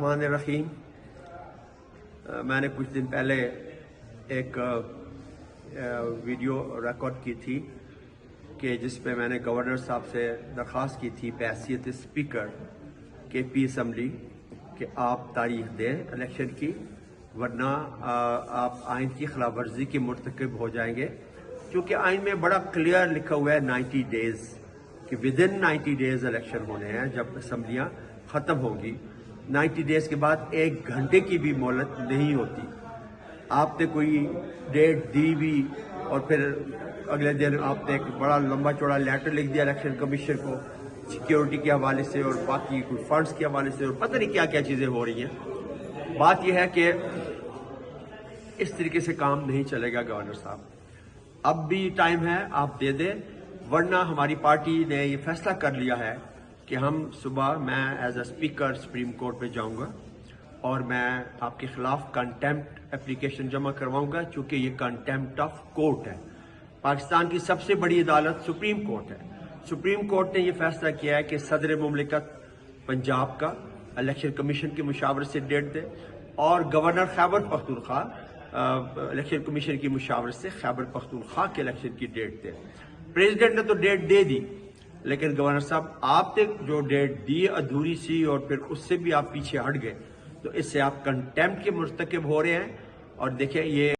الرحمن الرحیم میں نے کچھ دن پہلے ایک ویڈیو ریکارڈ کی تھی کہ جس پہ میں نے گورنر صاحب سے درخواست کی تھی بحیثیت اسپیکر کے پی اسمبلی کہ آپ تاریخ دیں الیکشن کی، ورنہ آپ آئین کی خلاف ورزی کے مرتکب ہو جائیں گے، کیونکہ آئین میں بڑا کلیئر لکھا ہوا ہے 90 ڈیز کہ ودن 90 ڈیز الیکشن ہونے ہیں جب اسمبلیاں ختم ہوگی۔ 90 ڈیز کے بعد 1 گھنٹے کی بھی مہلت نہیں ہوتی۔ آپ نے کوئی ڈیٹ دی بھی اور پھر اگلے دن آپ نے ایک بڑا لمبا چوڑا لیٹر لکھ دیا الیکشن کمیشن کو سیکیورٹی کے حوالے سے اور باقی کوئی فنڈز کے حوالے سے اور پتہ نہیں کیا کیا چیزیں ہو رہی ہیں۔ بات یہ ہے کہ اس طریقے سے کام نہیں چلے گا گورنر صاحب، اب بھی ٹائم ہے، آپ دے دیں، ورنہ ہماری پارٹی نے یہ فیصلہ کر لیا ہے کہ ہم صبح میں as a speaker supreme court پہ جاؤں گا اور میں آپ کے خلاف کنٹیمپٹ اپلیکیشن جمع کرواؤں گا، چونکہ یہ کنٹیمپٹ آف کورٹ ہے۔ پاکستان کی سب سے بڑی عدالت سپریم کورٹ ہے۔ سپریم کورٹ نے یہ فیصلہ کیا ہے کہ صدر مملکت پنجاب کا الیکشن کمیشن کی مشاورت سے ڈیٹ دے اور governor Khyber Pakhtunkhwa election commission کی مشاورت سے خیبر پختونخوا کے الیکشن کی ڈیٹ دے۔ پریزیڈنٹ نے تو ڈیٹ دے دی، لیکن گورنر صاحب آپ نے جو ڈیٹ دی ادھوری سی اور پھر اس سے بھی آپ پیچھے ہٹ گئے، تو اس سے آپ کنٹیمپٹ کے مرتکب ہو رہے ہیں۔ اور دیکھیں یہ